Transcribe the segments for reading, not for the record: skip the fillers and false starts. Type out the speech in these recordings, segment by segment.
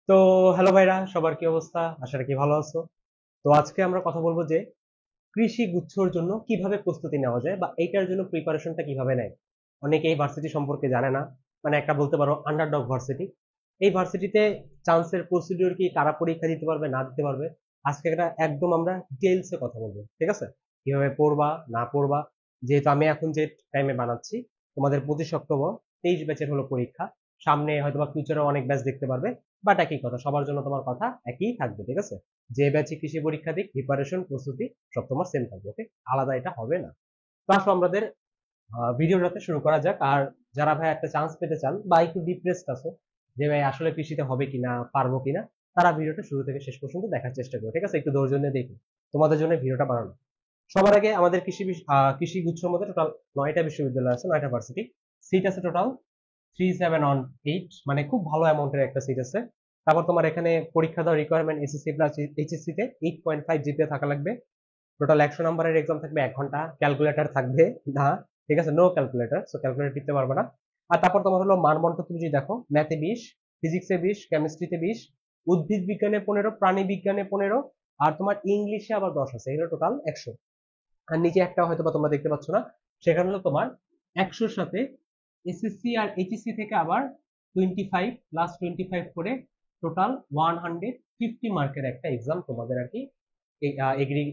তো হ্যালো ভাইরা, সবার কি অবস্থা? আশা রাখি ভালো আছো। তো আজকে আমরা কথা বলবো যে কৃষি গুচ্ছর জন্য কিভাবে প্রস্তুতি নেওয়া যায় বা এইটার জন্য প্রিপারেশনটা কিভাবে নেয়। অনেকে এই ভার্সিটি সম্পর্কে জানে না, মানে একটা বলতে পারো আন্ডারডগ ভার্সিটি। এই ভার্সিটিতে চান্সের প্রসিডিওর কি, কারা পরীক্ষা দিতে পারবে না দিতে পারবে, আজকে এটা একদম আমরা ডিটেইলসে কথা বলবো, ঠিক আছে? কিভাবে পড়বা না পড়বা। যেহেতু আমি এখন যে টাইমে বানাচ্ছি, তোমাদের 25 অক্টোবর 23 ব্যাচের হলো পরীক্ষা। সামনে হয়তোবা ফিউচারে অনেক ব্যাচ দেখতে পারবে, বাট একই কথা, সবার জন্য তোমার কথা একই থাকবে, ঠিক আছে? যে ব্যাচে কৃষি পরীক্ষা দিক, প্রিপারেশন প্রস্তুতি সব তোমার সেম থাকবে, ওকে? আলাদা এটা হবে না। তো আসো আমাদের ভিডিওটাতে শুরু করা যাক। আর যারা ভাই একটা চান্স পেতে চান বা একটু ডিপ্রেসড আছো যে ভাই আসলে কৃষিতে হবে কিনা, পারবো কিনা, তারা ভিডিওটা শুরু থেকে শেষ পর্যন্ত দেখার চেষ্টা করো, ঠিক আছে? একটু ধৈর্য নিয়ে দেখো, তোমাদের জন্য ভিডিওটা বানানো। সবার আগে আমাদের কৃষি গুচ্ছর মধ্যে টোটাল 9টা বিশ্ববিদ্যালয় আছে, 9টা ভার্সিটি। সিট আছে টোটাল 3718, মানে খুব ভালো অ্যামাউন্টের একটা সিট আছে। তারপর তোমার এখানে পরীক্ষা দেওয়ার রিকোয়ারমেন্ট এসএসসি প্লাস এইচএসসি তে 8.5 জিপিএ থাকা লাগবে। টোটাল 100 নম্বরের এক্সাম থাকবে, 1 ঘন্টা। ক্যালকুলেটর থাকবে না, ঠিক আছে? নো ক্যালকুলেটর, সো ক্যালকুলেটর টিপতে পারবে না। আর তারপর তোমার হলো মানবন্টন, তুমি যদি দেখো, ম্যাথে 20, ফিজিক্সে 20, কেমিস্ট্রিতে 20, উদ্ভিদ বিজ্ঞানে 15, প্রাণী বিজ্ঞানে 15, আর তোমার ইংলিশে আবার 10 আছে, এগুলো টোটাল 100। আর নিচে একটা হয়তো বা তোমরা দেখতে পাচ্ছ না, সেখানে হলো তোমার 100-র সাথে এসএসসি আর এইচএসসি থেকে আবার 25 প্লাস 25 করে টোটাল 150 মার্কের একটা এক্সাম তোমাদের আর কি এগ্রি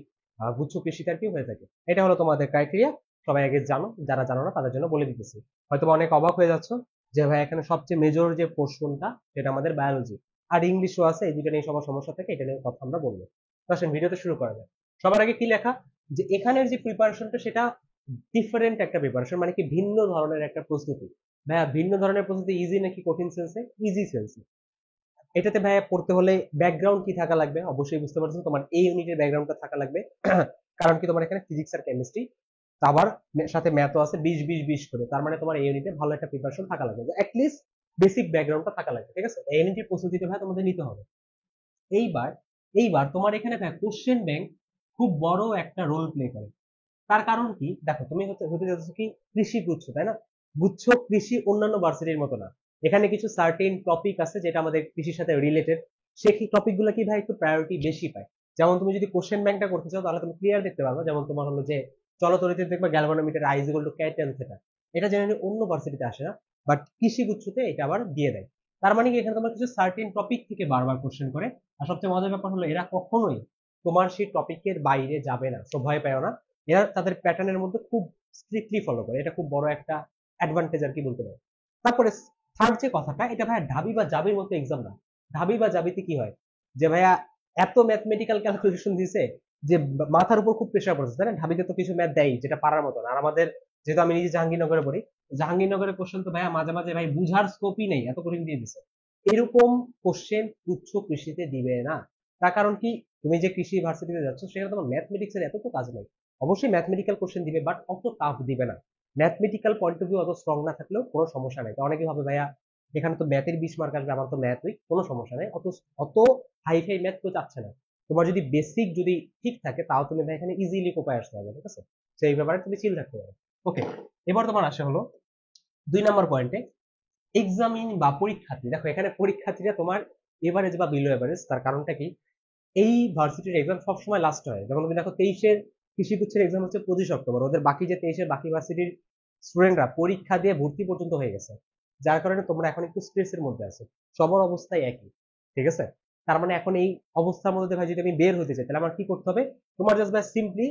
গুচ্ছ কৃষিতে আর কি হয়ে থাকে। এটা হলো তোমাদের ক্রাইটেরিয়া। সবাই আগে জানো, যারা জানো না তাদের জন্য বলে দিতেছি। হয়তো অনেক অবাক হয়ে যাচ্ছ যে ভাই এখানে সবচেয়ে মেজর যে পোর্শনটা সেটা আমাদের বায়োলজি, আর ইংলিশও আছে, এই দুটো নিয়ে সবার সমস্যা থাকে, এটা নিয়ে কথা আমরা বলবো। তো আসেন ভিডিওতে শুরু করা যায়। সবার আগে কি লেখা, যে এখানের যে প্রিপারেশনটা সেটা ডিফারেন্ট একটা প্রিপারেশন, মানে কি ভিন্ন ধরনের একটা প্রস্তুতি। ভাইয়া ভিন্ন ধরনের প্রস্তুতি ইজি নাকি কঠিন সেন্সে? ইজি সেন্সে। এটাতে ভাইয়া পড়তে হলে ব্যাকগ্রাউন্ড কি থাকা লাগবে? অবশ্যই বুঝতে পারছো, তোমার এই ইউনিটের ব্যাকগ্রাউন্ডটা থাকা লাগবে। কারণ কি, তোমার এখানে ফিজিক্স আর কেমিস্ট্রি, আবার সাথে ম্যাথও আছে 20-20-20 করে, তার মানে তোমার এই ইউনিটে ভালো একটা প্রিপারেশন থাকা লাগবে, অ্যাটলিস্ট বেসিক ব্যাকগ্রাউন্ডটা থাকা লাগবে, ঠিক আছে? এই ইউনিটের প্রস্তুতিতে ভাই তোমাদের নিতে হবে। এইবার এইবার তোমার এখানে ভাই কোশ্চেন ব্যাংক খুব বড় একটা রোল প্লে করে। তার কারণ কি, দেখো তুমি হচ্ছে হতে যাচ্ছ কি কৃষি গুচ্ছ, তাই না? গুচ্ছ কৃষি অন্যান্য ভার্সিটির মতো না। এখানে কিছু সার্টেন টপিক আছে যেটা আমাদের কৃষির সাথে রিলেটেড, সেই টপিক গুলো কি ভাই একটু প্রায়োরিটি বেশি পায়। যেমন তুমি যদি কোশ্চেন ব্যাংকটা করতে চাও তাহলে তুমি ক্লিয়ার দেখতে পারবে, যেমন তোমার হলো যে চলতরিতে দেখবে galvanometer I equal to K tan theta. এটা জেনারেলি অন্য ভার্সিটিতে আসে না, বাট কৃষি গুচ্ছতে এটা আবার দিয়ে দেয়। তার মানে কি, এখানে তোমার কিছু সার্টেন টপিক থেকে বারবার কোশ্চেন করে। আর সবচেয়ে মজার ব্যাপার হলো এরা কখনোই তোমার সেই টপিকের বাইরে যাবে না, সো ভয় পাও না। এরা তাদের প্যাটার্নের মধ্যে খুব স্ট্রিক্টলি ফলো করে, এটা খুব বড় একটা অ্যাডভান্টেজ আর কি বলতে পারো। তারপরে থার্ড যে কথাটা, এটা ভাইয়া ঢাবি বা জাবির মতো এক্সাম না। ঢাবি বা জাবিতে কি হয়, যে ভাইয়া এত ম্যাথমেটিক্যাল ক্যালকুলেশন দিছে যে মাথার উপর খুব প্রেশার পড়ছে, তাই না? ঢাবিতে তো কিছু ম্যাথ দেয় যেটা পারার মতো না। আর আমাদের, যেহেতু আমি নিজে জাহাঙ্গীরনগরে পড়ি, জাহাঙ্গীরনগরের কোশ্চেন তো ভাইয়া মাঝে মাঝে ভাই বুঝার স্কোপই নেই, এত কঠিন দিয়ে দিছে। এরকম কোশ্চেন উচ্চ কৃষিতে দিবে না। তার কারণ কি, তুমি যে কৃষি ভার্সিটিতে যাচ্ছ সেখানে তোমার ম্যাথমেটিক্স এর এত তো কাজ নেই। অবশ্যই ম্যাথমেটিক্যাল কোশ্চেন দিবে, বাট অত টাফ দিবে না। ম্যাথমেটিক্যাল পয়েন্ট অফ ভিউ অত স্ট্রং না থাকলেও কোনো সমস্যা নেই। তো অনেকে ভাবে ভাইয়া এখানে তো ম্যাথের 20 মার্ক আসবে, আমার তো ম্যাথ উইক, কোনো সমস্যা নেই। অত অত হাইফাই ম্যাথ তো চাচ্ছে না। তোমার যদি বেসিক যদি ঠিক থাকে তাও তুমি ভাই এখানে ইজিলি কোপায় আসতে হবে, ঠিক আছে? সেই ব্যাপারে তুমি চিল থাকতে পারো। ওকে, এবার তোমার আসা হলো 2 নম্বর পয়েন্টে, এক্সামিন বা পরীক্ষার্থী। দেখো এখানে পরীক্ষার্থীরা তোমার এভারেজ বা বিলো এভারেজ। তার কারণটা কি, এই ভার্সিটির এক্সাম সবসময় লাস্ট হয়। যেমন তুমি দেখো 23-এর কৃষি গুচ্ছের এক্সাম হচ্ছে 25 অক্টোবর, ওদের বাকি যে 23-এর বাকি ভার্সিটির স্টুডেন্টরা পরীক্ষা দিয়ে ভর্তি পর্যন্ত হয়ে গেছে, যার কারণে তোমরা এখন একটু স্ট্রেসের মধ্যে আছো। সবার অবস্থাই একই, ঠিক আছে? তার মানে এখন এই অবস্থার মধ্যে ভাই যদি আমি বের হতে চাই তাহলে আমার কি করতে হবে? তোমার জাস্ট ভাই সিম্পলি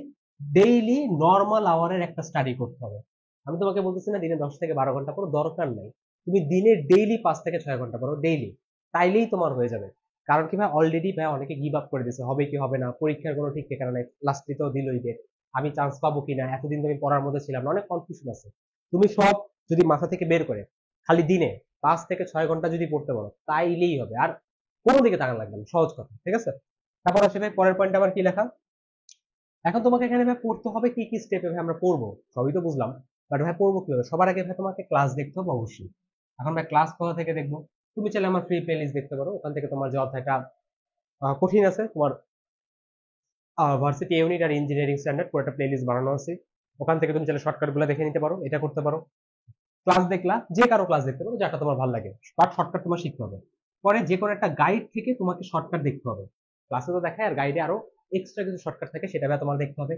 ডেইলি নর্মাল আওয়ারের একটা স্টাডি করতে হবে। আমি তোমাকে বলতেছি না দিনে 10 থেকে 12 ঘন্টা, কোনো দরকার নাই। তুমি দিনে ডেইলি 5 থেকে 6 ঘন্টা পড়ো ডেইলি, তাইলেই তোমার হয়ে যাবে। কারণ কি ভাই, অলরেডি ভাই অনেকে গিভ আপ করে দিয়েছে, হবে কি হবে না, পরীক্ষার কোনো ঠিক ঠিকানা নাই, লাস্টে তো দিলই ডেট, আমি চান্স পাবো কিনা, এতদিন তো আমি পড়ার মধ্যে ছিলাম না, অনেক কনফিউশন আছে। তুমি সব যদি মাথা থেকে বের করে খালি দিনে 5 থেকে 6 ঘন্টা যদি পড়তে পারো তাইলেই হবে। আর কোনো দিকে তাকান লাগবে না, সহজ কথা, ঠিক আছে? তারপর আসলে পরের পয়েন্ট আবার কি লেখা, এখন তোমাকে এখানে ভাই পড়তে হবে কি কি স্টেপে ভাই আমরা পড়বো, সবই তো বুঝলাম, বাট ভাই পড়বো কিভাবে? সবার আগে ভাই তোমাকে ক্লাস দেখতে হবে অবশ্যই। এখন ভাই ক্লাস কোথা থেকে দেখবো? তুমি চাইলে আমার ফ্রি প্লে লিস্ট দেখতে পারো, ওখান থেকে তোমার যে অধ্যায়টা কঠিন আছে, তোমার ভার্সিটি ইউনিট আর ইঞ্জিনিয়ারিং স্ট্যান্ডার্ড পুরো একটা প্লেলিস্ট বানানো আছে, ওখান থেকে তুমি চাইলে শর্টকাট গুলো দেখে নিতে পারো, এটা করতে পারো। ক্লাস দেখলা, যে কারো ক্লাস দেখতে পারো, যেটা তোমার ভালো লাগে, বাট শর্টকাট তোমার শিখতে হবে। পরে যে কোনো একটা গাইড থেকে তোমাকে শর্টকাট দেখতে হবে। ক্লাসে তো দেখায়, আর গাইডে আরো এক্সট্রা কিছু শর্টকাট থাকে, সেটা তোমার দেখতে হবে।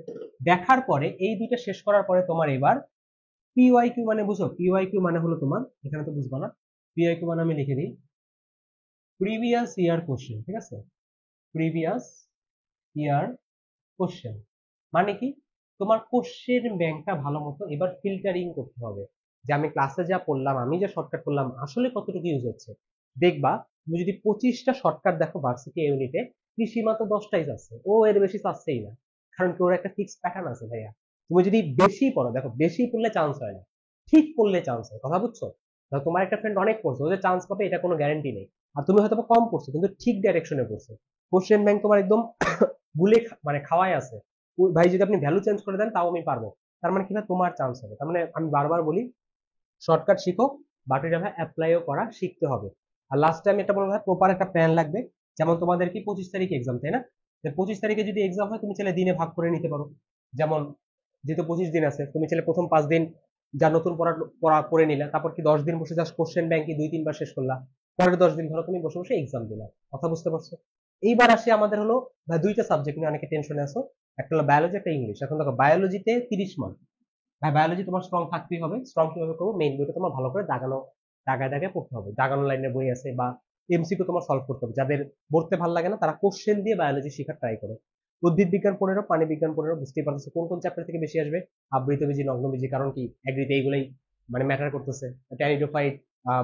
দেখার পরে এই দুইটা শেষ করার পরে তোমার এবার পিওয়াইকিউ মানে বুঝো, পিওয়াইকিউ মানে হলো তোমার, এখানে তো বুঝবা না, পিওয়াইকিউ মানে আমি লিখে দিই প্রিভিয়াস ইয়ার কোশ্চেন, ঠিক আছে? প্রিভিয়াস ইয়ার কোশ্চেন মানে কি, তোমার কোশ্চেন ব্যাংকটা ভালো মতো এবার ফিল্টারিং করতে হবে, যে আমি ক্লাসে যা পড়লাম, আমি যে শর্টকাট করলাম, আসলে কতটুকু ইউজ হচ্ছে। দেখবা তুমি যদি 25টা শর্টকাট দেখো ভার্সিটি ইউনিটে, কৃষি মাত্র 10টাই আছে, ও এর বেশি চাচ্ছেই না, কারণ কি ওর একটা ফিক্স প্যাটার্ন আছে ভাইয়া। তুমি যদি বেশি পড়ো, দেখো বেশি পড়লে চান্স হয় না, ঠিক পড়লে চান্স হয়, কথা বুঝছো? তোমার একটা ফ্রেন্ড অনেক পড়ছে, ও যে চান্স পাবে এটা কোনো গ্যারান্টি নেই। আর তুমি হয়তো কম পড়ছো কিন্তু ঠিক ডাইরেকশনে পড়ছো, কোশ্চেন ব্যাংক তোমার একদম গুলে মানে খাওয়াই আছে। ভাই যদি আপনি ভ্যালু চেঞ্জ করে দেন তাও আমি পারবো, তার মানে কি না, তোমার চান্স হবে। তার মানে আমি বারবার বলি, শর্টকাট শিখো, বাট এটা ভাই অ্যাপ্লাইও করা শিখতে হবে। আর লাস্টে আমি এটা বলবো ভাই, প্রপার একটা প্ল্যান লাগবে। যেমন তোমাদের কি 25 তারিখে এক্সাম, তাই না? 25 তারিখে যদি এক্সাম হয়, তুমি চাইলে দিনে ভাগ করে নিতে পারো। যেমন যেহেতু 25 দিন আছে, তুমি চাইলে প্রথম 5 দিন যা নতুন পড়া পড়া করে নিলা, তারপর কি 10 দিন বসে জাস্ট কোশ্চেন ব্যাংকে 2-3 বার শেষ করলা, পরের 10 দিন ধরো তুমি বসে বসে এক্সাম দিলা। কথা বুঝতে পারছো? এইবার আসি আমাদের হলো ভাই দুইটা সাবজেক্ট নিয়ে অনেকে টেনশনে আছো, একটা হলো বায়োলজি, একটা ইংলিশ। এখন দেখো বায়োলজিতে 30 মার্ক, ভাই বায়োলজি তোমার স্ট্রং থাকতেই হবে। স্ট্রং কিভাবে করবো, মেইন বইটা তোমার ভালো করে দাগানো, দাগায় দাগায় পড়তে হবে। দাগানো লাইনের বই আছে, বা এমসিকিউ তোমার সলভ করতে হবে। যাদের পড়তে ভালো লাগে না তারা কোশ্চেন দিয়ে বায়োলজি শেখার ট্রাই করো। উদ্ভিদ বিজ্ঞান 15, প্রাণী বিজ্ঞান 15, বুঝতেই পারতেছে কোন কোন চ্যাপ্টার থেকে বেশি আসবে। আবৃতবীজি, নগ্নবীজি, কারণ কি এগ্রিতে এইগুলোই মানে ম্যাটার করতেছে। ট্যানিডোফাইট,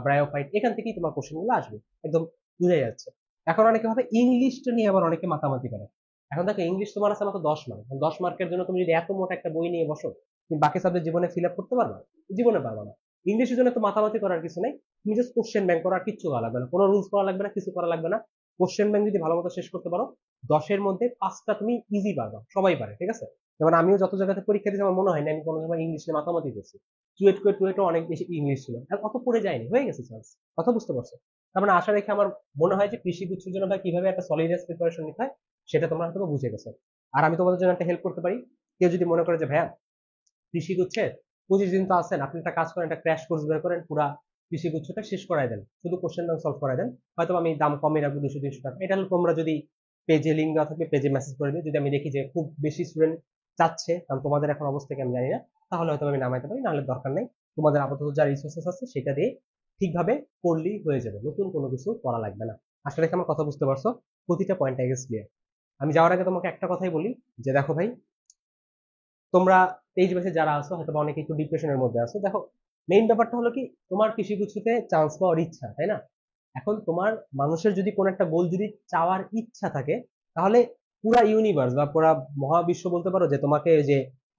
ব্রায়োফাইট, এখান থেকেই তোমার কোশ্চেন গুলো আসবে, একদম বুঝাই যাচ্ছে। এখন অনেকে ভাবে ইংলিশটা নিয়ে আবার অনেকে মাতামাতি করে। এখন দেখো ইংলিশ তোমার আছে মাত্র 10 মার্ক, 10 মার্কের জন্য তুমি যদি এত মোটা একটা বই নিয়ে বসো, তুমি বাকি সাবজেক্ট জীবনে ফিল আপ করতে পারবা? জীবনে পারবা না। ইংলিশের জন্য তো মাতামাতি করার কিছু নেই, তুমি জাস্ট কোশ্চেন ব্যাংক করার কিচ্ছু করা লাগবে না, কোনো রুলস করা লাগবে না, কিছু করা লাগবে না। কোশ্চেন ব্যাংক যদি ভালো মতো শেষ করতে পারো, 10-এর মধ্যে 5টা তুমি ইজি পারবা, সবাই পারে, ঠিক আছে? যেমন আমিও যত জায়গাতে পরীক্ষা দিয়েছি, আমার মনে হয় না আমি কোনো সময় ইংলিশ নিয়ে মাতামাতি করছি। টুয়েটও অনেক বেশি ইংলিশ ছিল, আর অত পড়ে যায়নি, হয়ে গেছে চান্স। কথা বুঝতে পারছো? তার মানে আশা রেখে আমার মনে হয় যে কৃষি গুচ্ছের জন্য ভাই কিভাবে একটা সলিড প্রিপারেশন নিতে হয় সেটা তোমরা হয়তো বুঝে গেছো। আর আমি তোমাদের জন্য একটা হেল্প করতে পারি। কেউ যদি মনে করে যে ভাইয়া কৃষি গুচ্ছের 25 দিন তো আছেন, আপনি একটা কাজ করেন, একটা ক্র্যাশ কোর্স বের করেন, পুরা কৃষি গুচ্ছটা শেষ করাই দেন, শুধু কোশ্চেন ব্যাংক সলভ করাই দেন, হয়তো আমি দাম কমে রাখবো 200-300 টাকা। এটা হলো তোমরা যদি পেজে লিঙ্ক দেওয়া থাকবে, পেজে মেসেজ করে দিও। যদি আমি দেখি যে খুব বেশি স্টুডেন্ট চাচ্ছে, কারণ তোমাদের এখন অবস্থা কি আমি জানি না, তাহলে হয়তো আমি নামাইতে পারি, নাহলে দরকার নেই। তোমাদের আপাতত যা রিসোর্সেস আছে সেটা দিয়ে ঠিকভাবে পড়লেই হয়ে যাবে, নতুন কোনো কিছু করা লাগবে না। আশা রেখে আমার কথা বুঝতে পারছো, প্রতিটা পয়েন্ট আই গেস ক্লিয়ার। আমি যাওয়ার আগে তোমাকে একটা কথাই বলি, যে দেখো ভাই, তোমরা 23 বছর যারা আছো হয়তো অনেকে একটু ডিপ্রেশনের মধ্যে আছো, দেখো মেইন ব্যাপারটা হলো কি, তোমার কৃষি গুচ্ছতে চান্স পাওয়ার ইচ্ছা, তাই না? এখন তোমার মানুষের যদি কোনো একটা গোল যদি চাওয়ার ইচ্ছা থাকে, তাহলে পুরা ইউনিভার্স বা পুরা মহাবিশ্ব বলতে পারো যে তোমাকে যে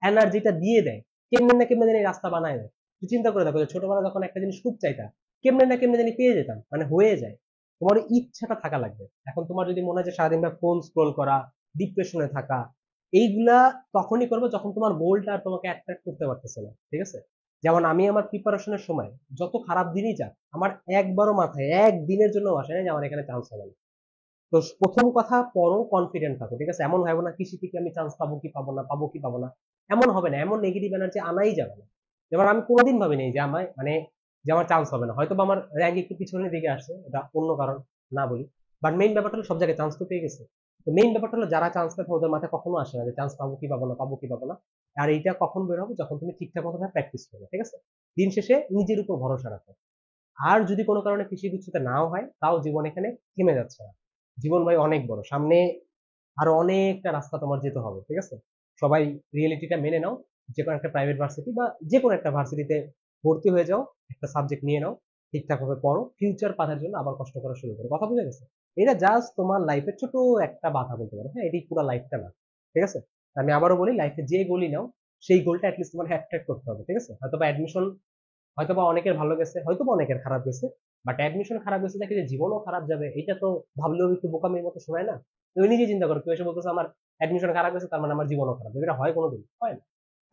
এনার্জিটা দিয়ে দেয়, কেমনে না কেমনে জানি রাস্তা বানায় দেয়। তুই চিন্তা করে দেখো যে ছোটবেলা যখন একটা জিনিস খুব চাইতা, কেমনে না কেমনে জানি পেয়ে যেতাম, মানে হয়ে যায়। তোমার ওই ইচ্ছাটা থাকা লাগবে। এখন তোমার যদি মনে হয় যে সারাদিন ফোন স্ক্রোল করা, ডিপ্রেশনে থাকা, এইগুলা তখনই করবে যখন তোমার গোলটা আর তোমাকে অ্যাট্রাক্ট করতে পারতেছে না, ঠিক আছে? যেমন আমি আমার প্রিপারেশনের সময় যত খারাপ দিনই যাক, আমার একবারও মাথায় একদিনের জন্য আসে না যে আমার এখানে চান্স হবে না। তো প্রথম কথা, পড়ো, কনফিডেন্ট থাকো, ঠিক আছে? এমন হবে না কৃষি থেকে আমি চান্স পাবো কি পাবো না, পাবো কি পাবো না, এমন হবে না, এমন নেগেটিভ এনার্জি আনাই যাবে না। এবার আমি কোনোদিন ভাবিনি যে আমার মানে যে আমার চান্স হবে না, হয়তো বা আমার র্যাঙ্ক একটু পিছনের দিকে আসছে, এটা অন্য কারণ, না বলি। বাট মেইন ব্যাপারটা হলো সব জায়গায় চান্স তো পেয়ে গেছে। তো মেইন ব্যাপারটা হলো যারা চান্স পাবে ওদের মাথায় কখনো আসে না যে চান্স পাবো কি পাবো না, পাবো কি পাবো না। আর এইটা কখন বের হবে, যখন তুমি ঠিকঠাক মতো প্র্যাকটিস করবে, ঠিক আছে? দিন শেষে নিজের উপর ভরসা রাখো। আর যদি কোনো কারণে কৃষি বিচ্যুত নাও হয়, তাও জীবন এখানে থেমে যাচ্ছে না। জীবন ভাই অনেক বড়, সামনে আরো অনেকটা রাস্তা তোমার যেতে হবে, ঠিক আছে? সবাই রিয়েলিটিটা মেনে নাও। যে কোনো একটা প্রাইভেট ভার্সিটি বা যে কোনো একটা ভার্সিটিতে ভর্তি হয়ে যাও, একটা সাবজেক্ট নিয়ে নাও, ঠিকঠাক ভাবে পড়ো, ফিউচার পাঠার জন্য আবার কষ্ট করা শুরু করো। কথা বুঝে গেছে? এটা জাস্ট তোমার লাইফের ছোট একটা বাধা বলতে পারো, হ্যাঁ, এটি পুরো লাইফটা না, ঠিক আছে? আমি আবারও বলি, লাইফে যে গোলই নাও, সেই গোলটা অ্যাটলিস্ট তোমার অ্যাট্রাক্ট করতে হবে, ঠিক আছে? হয়তো বা অ্যাডমিশন, হয়তোবা অনেকের ভালো গেছে, হয়তোবা অনেকের খারাপ গেছে, বাট অ্যাডমিশন খারাপ গেছে দেখে যে জীবনও খারাপ যাবে, এটা তো ভাবলেও একটু বোকামির মতো শোনায় না? তুমি নিজে চিন্তা করো, কেউ এসে বলতেছে আমার অ্যাডমিশন খারাপ গেছে তার মানে আমার জীবনও খারাপ যাবে, এটা হয় কোনোদিন? হয় না।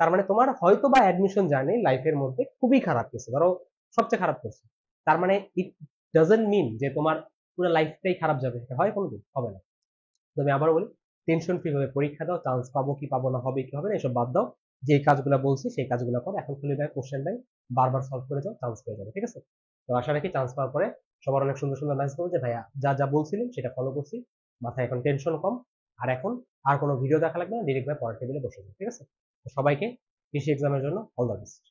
তার মানে তোমার হয়তো বা অ্যাডমিশন জার্নি লাইফের মধ্যে খুবই খারাপ গেছে, ধরো সবচেয়ে খারাপ করছে, তার মানে ইট ডাজন্ট মিন যে তোমার পুরো লাইফটাই খারাপ যাবে, এটা হয় কোনোদিন? হবে না। তো আমি আবারও বলি, টেনশন ফ্রি ভাবে পরীক্ষা দাও, চান্স পাবো কি পাবো না, হবে কি হবে না, এসব বাদ দাও। যে কাজগুলো বলছি সেই কাজগুলো করো, এখন খুলে দেয় কোশ্চেন ব্যাংক, বারবার সলভ করে যাও, চান্স পেয়ে যাবে, ঠিক আছে? তো আশা রাখি চান্স পাওয়ার পরে সবার অনেক সুন্দর সুন্দর মেসেজ করবো যে ভাইয়া যা যা বলছিলেন সেটা ফলো করছি, মাথায় এখন টেনশন কম, আর এখন আর কোনো ভিডিও দেখা লাগবে না, ডিরেক্ট ভাই পরের টেবিলে বসে যাবে। ঠিক আছে? তো সবাইকে কৃষি এক্সামের জন্য অল দ্য বেস্ট।